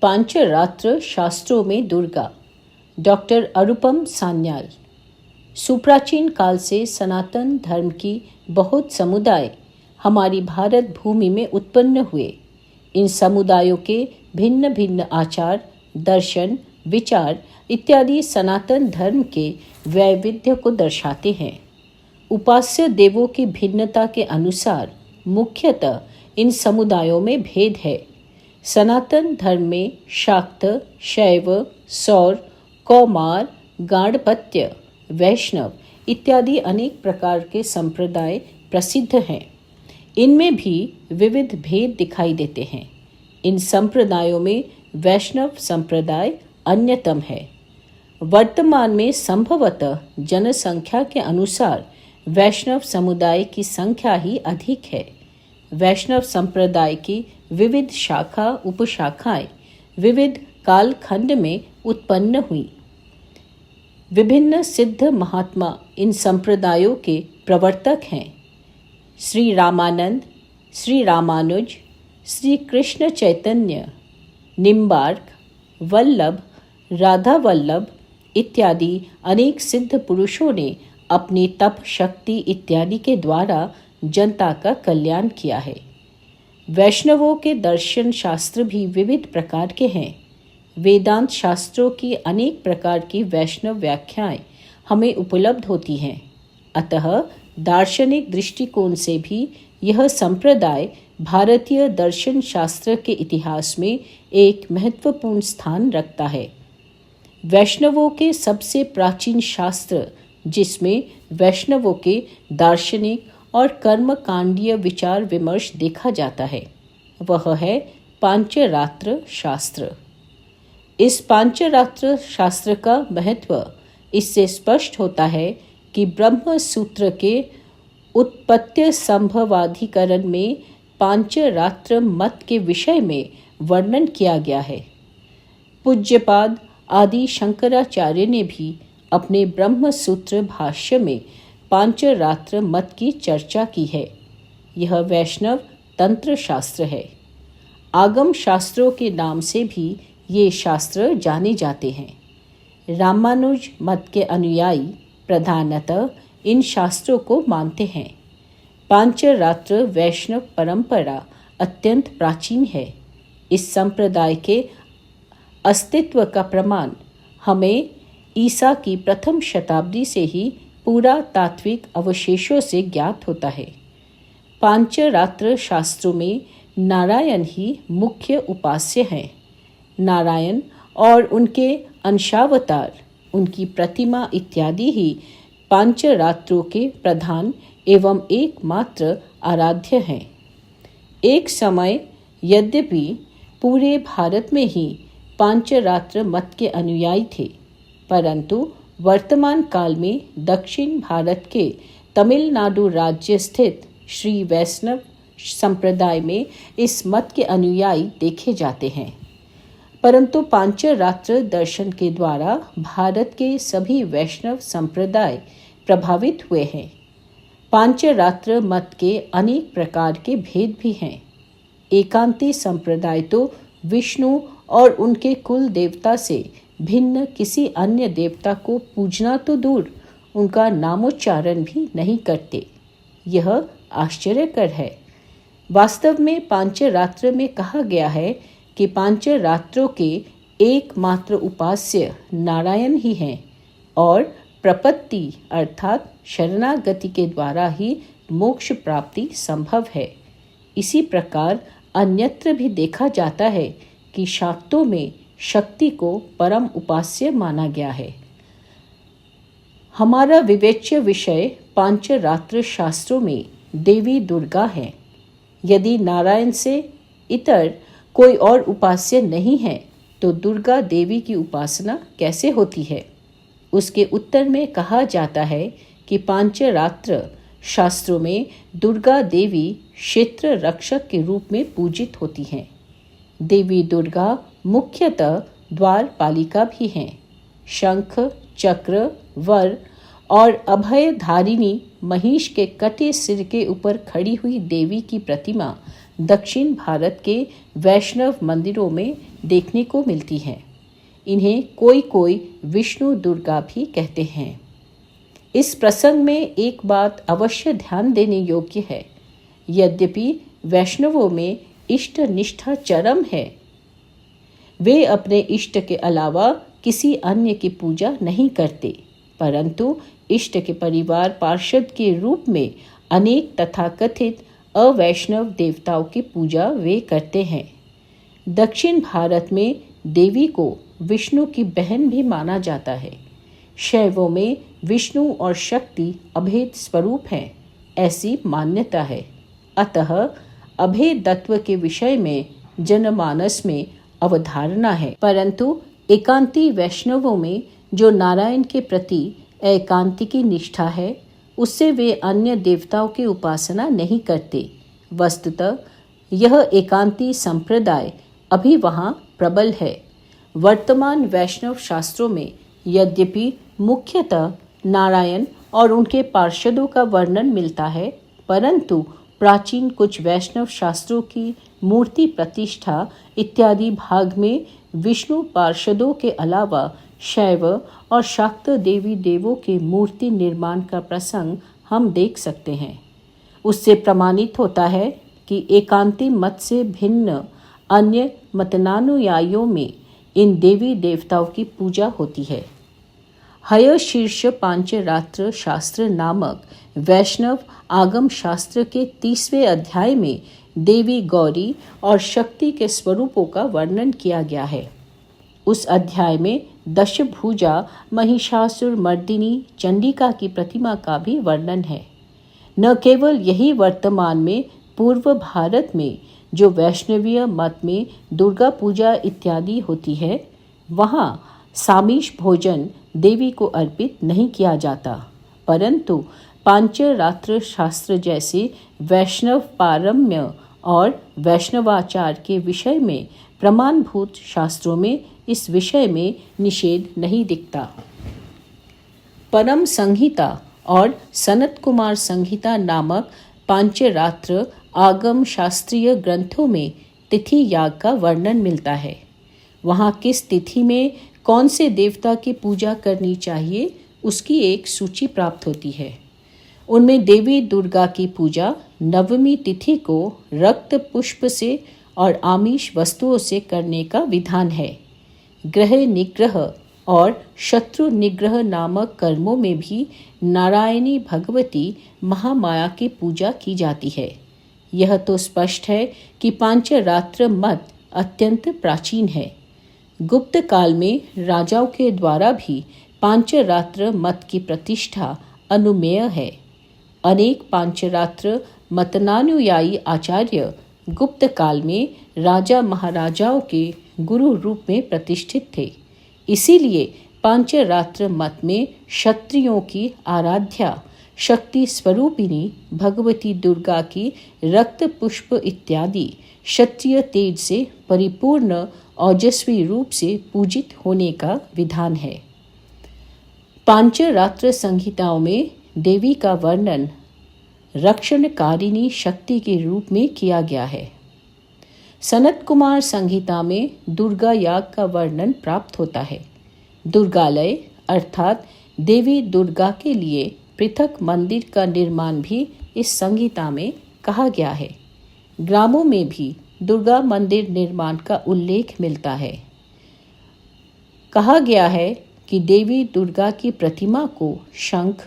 पांचरात्र शास्त्रों में दुर्गा, डॉक्टर अरुपम सान्याल। सुप्राचीन काल से सनातन धर्म की बहुत समुदाय हमारी भारत भूमि में उत्पन्न हुए। इन समुदायों के भिन्न भिन्न आचार, दर्शन, विचार इत्यादि सनातन धर्म के वैविध्य को दर्शाते हैं। उपास्य देवों की भिन्नता के अनुसार मुख्यतः इन समुदायों में भेद है। सनातन धर्म में शाक्त, शैव, सौर, कौमार, गाणपत्य, वैष्णव इत्यादि अनेक प्रकार के संप्रदाय प्रसिद्ध हैं। इनमें भी विविध भेद दिखाई देते हैं। इन संप्रदायों में वैष्णव संप्रदाय अन्यतम है। वर्तमान में संभवतः जनसंख्या के अनुसार वैष्णव समुदाय की संख्या ही अधिक है। वैष्णव संप्रदाय की विविध शाखा उपशाखाएं विविध कालखंड में उत्पन्न हुई। विभिन्न सिद्ध महात्मा इन संप्रदायों के प्रवर्तक हैं। श्री रामानंद, श्री रामानुज, श्री कृष्ण चैतन्य, निम्बार्क, वल्लभ, राधा वल्लभ इत्यादि अनेक सिद्ध पुरुषों ने अपनी तप शक्ति इत्यादि के द्वारा जनता का कल्याण किया है। वैष्णवों के दर्शन शास्त्र भी विविध प्रकार के हैं। वेदांत शास्त्रों की अनेक प्रकार की वैष्णव व्याख्याएं हमें उपलब्ध होती हैं। अतः दार्शनिक दृष्टिकोण से भी यह संप्रदाय भारतीय दर्शन शास्त्र के इतिहास में एक महत्वपूर्ण स्थान रखता है। वैष्णवों के सबसे प्राचीन शास्त्र, जिसमें वैष्णवों के दार्शनिक और कर्मकांडीय विचार विमर्श देखा जाता है, वह है पांचरात्र शास्त्र। इस पांचरात्र शास्त्र का महत्व इससे स्पष्ट होता है कि ब्रह्म सूत्र के उत्पत्ति संभवाधिकरण में पांचरात्र मत के विषय में वर्णन किया गया है। पूज्यपाद आदि शंकराचार्य ने भी अपने ब्रह्म सूत्र भाष्य में पांचरात्र मत की चर्चा की है। यह वैष्णव तंत्र शास्त्र है। आगम शास्त्रों के नाम से भी ये शास्त्र जाने जाते हैं। रामानुज मत के अनुयायी प्रधानतः इन शास्त्रों को मानते हैं। पांचरात्र वैष्णव परंपरा अत्यंत प्राचीन है। इस संप्रदाय के अस्तित्व का प्रमाण हमें ईसा की प्रथम शताब्दी से ही पूरा तात्विक अवशेषों से ज्ञात होता है। पांचरात्र शास्त्रों में नारायण ही मुख्य उपास्य हैं। नारायण और उनके अंशावतार, उनकी प्रतिमा इत्यादि ही पांचरात्रों के प्रधान एवं एकमात्र आराध्य हैं। एक समय यद्यपि पूरे भारत में ही पांचरात्र मत के अनुयायी थे, परंतु वर्तमान काल में दक्षिण भारत के तमिलनाडु राज्य स्थित श्री वैष्णव संप्रदाय में इस मत के अनुयायी देखे जाते हैं। परंतु पांचरात्र दर्शन के द्वारा भारत के सभी वैष्णव संप्रदाय प्रभावित हुए हैं। पांचरात्र मत के अनेक प्रकार के भेद भी हैं। एकांती संप्रदाय तो विष्णु और उनके कुल देवता से भिन्न किसी अन्य देवता को पूजना तो दूर, उनका नामोच्चारण भी नहीं करते। यह आश्चर्यकर है। वास्तव में पांचरात्र में कहा गया है कि पांचरात्रों के एकमात्र उपास्य नारायण ही हैं और प्रपत्ति अर्थात शरणागति के द्वारा ही मोक्ष प्राप्ति संभव है। इसी प्रकार अन्यत्र भी देखा जाता है कि शाक्तों में शक्ति को परम उपास्य माना गया है। हमारा विवेच्य विषय पांचरात्र शास्त्रों में देवी दुर्गा है। यदि नारायण से इतर कोई और उपास्य नहीं है तो दुर्गा देवी की उपासना कैसे होती है? उसके उत्तर में कहा जाता है कि पांचरात्र शास्त्रों में दुर्गा देवी क्षेत्र रक्षक के रूप में पूजित होती हैं। देवी दुर्गा मुख्यतः द्वारपालिका भी हैं। शंख, चक्र, वर और अभयधारिणी महिष के कटे सिर के ऊपर खड़ी हुई देवी की प्रतिमा दक्षिण भारत के वैष्णव मंदिरों में देखने को मिलती हैं। इन्हें कोई कोई विष्णु दुर्गा भी कहते हैं। इस प्रसंग में एक बात अवश्य ध्यान देने योग्य है। यद्यपि वैष्णवों में इष्ट निष्ठा चरम है, वे अपने इष्ट के अलावा किसी अन्य की पूजा नहीं करते, परंतु इष्ट के परिवार पार्षद के रूप में अनेक तथाकथित अवैष्णव देवताओं की पूजा वे करते हैं। दक्षिण भारत में देवी को विष्णु की बहन भी माना जाता है। शैवों में विष्णु और शक्ति अभेद स्वरूप हैं, ऐसी मान्यता है। अतः अभेदत्व के विषय में जनमानस में अवधारणा है, परंतु एकांती वैष्णवों में जो नारायण के प्रति एकांतिकी निष्ठा है, उससे वे अन्य देवताओं की उपासना नहीं करते। वस्तुतः यह एकांती संप्रदाय अभी वहाँ प्रबल है। वर्तमान वैष्णव शास्त्रों में यद्यपि मुख्यतः नारायण और उनके पार्षदों का वर्णन मिलता है, परंतु प्राचीन कुछ वैष्णव शास्त्रों की मूर्ति प्रतिष्ठा इत्यादि भाग में विष्णु पार्षदों के अलावा शैव और शाक्त देवी देवों के मूर्ति निर्माण का प्रसंग हम देख सकते हैं। उससे प्रमाणित होता है कि एकांती मत से भिन्न अन्य मतनानुयायियों में इन देवी देवताओं की पूजा होती है। हयशीर्ष पांचरात्र शास्त्र नामक वैष्णव आगम शास्त्र के 30वें अध्याय में देवी गौरी और शक्ति के स्वरूपों का वर्णन किया गया है। उस अध्याय में दशभुजा महिषासुर मर्दिनी चंडिका की प्रतिमा का भी वर्णन है। न केवल यही, वर्तमान में पूर्व भारत में जो वैष्णवीय मत में दुर्गा पूजा इत्यादि होती है, वहाँ सामीश भोजन देवी को अर्पित नहीं किया जाता, परंतु पांचरात्र शास्त्र जैसे वैष्णव पारम्य और वैष्णवाचार के विषय में प्रमाणभूत शास्त्रों में इस विषय में निषेध नहीं दिखता। परम संहिता और सनत कुमार संहिता नामक पांचरात्र आगम शास्त्रीय ग्रंथों में तिथि याग का वर्णन मिलता है। वहाँ किस तिथि में कौन से देवता की पूजा करनी चाहिए, उसकी एक सूची प्राप्त होती है। उनमें देवी दुर्गा की पूजा नवमी तिथि को रक्त पुष्प से और आमिष वस्तुओं से करने का विधान है। ग्रह निग्रह और शत्रु निग्रह नामक कर्मों में भी नारायणी भगवती महामाया की पूजा की जाती है। यह तो स्पष्ट है कि पांचरात्र मत अत्यंत प्राचीन है। गुप्त काल में राजाओं के द्वारा भी पांचरात्र मत की प्रतिष्ठा अनुमेय है। अनेक पांचरात्र मतनानुयायी आचार्य गुप्त काल में राजा महाराजाओं के गुरु रूप में प्रतिष्ठित थे। इसीलिए पांचरात्र मत में क्षत्रियों की आराध्या शक्ति स्वरूपिणी भगवती दुर्गा की रक्त पुष्प इत्यादि क्षत्रिय तेज से परिपूर्ण ओजस्वी रूप से पूजित होने का विधान है। पांचरात्र संहिताओं में देवी का वर्णन रक्षणकारिणी शक्ति के रूप में किया गया है। सनत कुमार संहिता में दुर्गा याग का वर्णन प्राप्त होता है। दुर्गालय अर्थात देवी दुर्गा के लिए पृथक मंदिर का निर्माण भी इस संहिता में कहा गया है। ग्रामों में भी दुर्गा मंदिर निर्माण का उल्लेख मिलता है। कहा गया है कि देवी दुर्गा की प्रतिमा को शंख,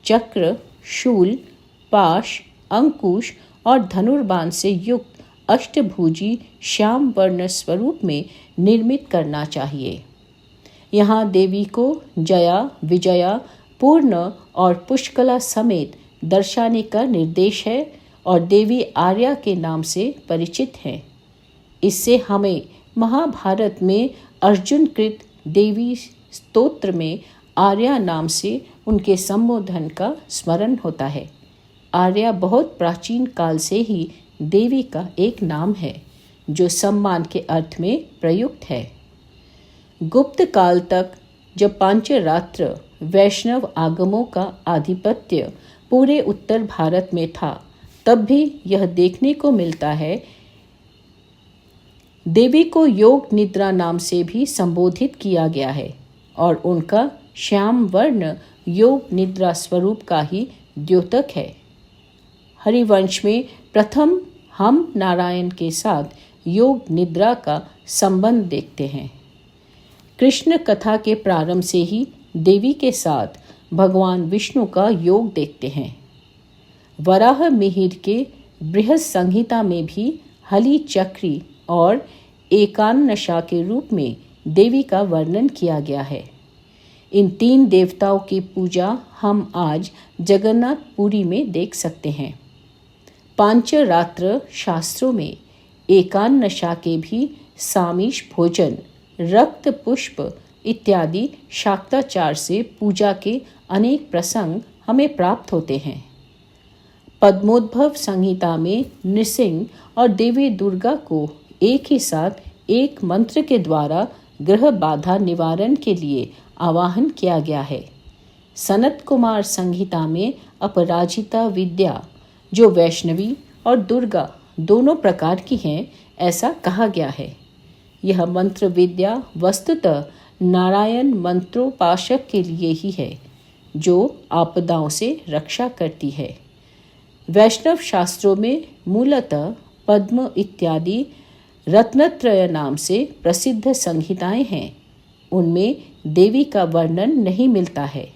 चक्र, शूल, पाश, अंकुश और धनुर्बाण से युक्त अष्टभुजी श्याम वर्ण स्वरूप में निर्मित करना चाहिए। यहाँ देवी को जया, विजया, पूर्ण और पुष्कला समेत दर्शाने का निर्देश है और देवी आर्या के नाम से परिचित हैं। इससे हमें महाभारत में अर्जुन कृत देवी स्तोत्र में आर्या नाम से उनके संबोधन का स्मरण होता है। आर्या बहुत प्राचीन काल से ही देवी का एक नाम है जो सम्मान के अर्थ में प्रयुक्त है। गुप्त काल तक जब पांचरात्र वैष्णव आगमों का आधिपत्य पूरे उत्तर भारत में था, तब भी यह देखने को मिलता है देवी को योग निद्रा नाम से भी संबोधित किया गया है और उनका श्याम वर्ण योग निद्रा स्वरूप का ही द्योतक है। हरिवंश में प्रथम हम नारायण के साथ योग निद्रा का संबंध देखते हैं। कृष्ण कथा के प्रारंभ से ही देवी के साथ भगवान विष्णु का योग देखते हैं। वराह मिहिर के बृहद संहिता में भी हली चक्री और एकान्नशा के रूप में देवी का वर्णन किया गया है। इन तीन देवताओं की पूजा हम आज जगन्नाथपुरी में देख सकते हैं। पांचरात्र शास्त्रों में एकान्नशा के भी सामीश भोजन, रक्त पुष्प इत्यादि शाक्ताचार से पूजा के अनेक प्रसंग हमें प्राप्त होते हैं। पद्मोद्भव संहिता में नृसिंह और देवी दुर्गा को एक ही साथ एक मंत्र के द्वारा ग्रह बाधा निवारण के लिए आवाहन किया गया है। सनत कुमार संहिता में अपराजिता विद्या, जो वैष्णवी और दुर्गा दोनों प्रकार की हैं, ऐसा कहा गया है। यह मंत्र विद्या वस्तुतः नारायण मंत्रोपासक के लिए ही है, जो आपदाओं से रक्षा करती है। वैष्णव शास्त्रों में मूलतः पद्म इत्यादि रत्नत्रय नाम से प्रसिद्ध संहिताएं हैं। उनमें देवी का वर्णन नहीं मिलता है।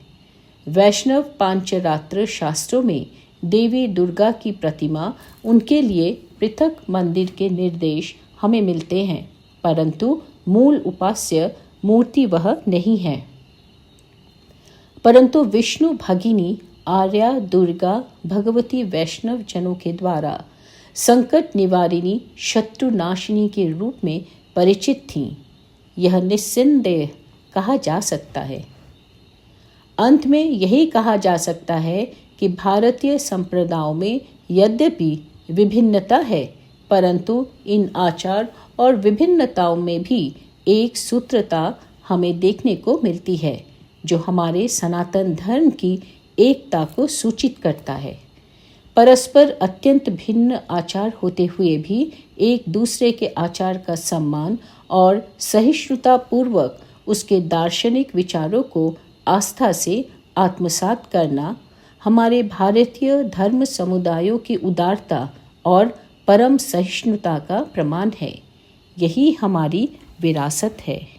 वैष्णव पांचरात्र शास्त्रों में देवी दुर्गा की प्रतिमा, उनके लिए पृथक मंदिर के निर्देश हमें मिलते हैं, परंतु मूल उपास्य मूर्ति वह नहीं है। परंतु विष्णु भगिनी आर्या दुर्गा भगवती वैष्णव जनों के द्वारा संकट निवारिणी शत्रुनाशिनी के रूप में परिचित थीं। यह निस्संदेह कहा जा सकता है। अंत में यही कहा जा सकता है कि भारतीय संप्रदायों में यद्यपि विभिन्नता है, परंतु इन आचार और विभिन्नताओं में भी एक सूत्रता हमें देखने को मिलती है, जो हमारे सनातन धर्म की एकता को सूचित करता है। परस्पर अत्यंत भिन्न आचार होते हुए भी एक दूसरे के आचार का सम्मान और सहिष्णुता पूर्वक उसके दार्शनिक विचारों को आस्था से आत्मसात करना हमारे भारतीय धर्म समुदायों की उदारता और परम सहिष्णुता का प्रमाण है। यही हमारी विरासत है।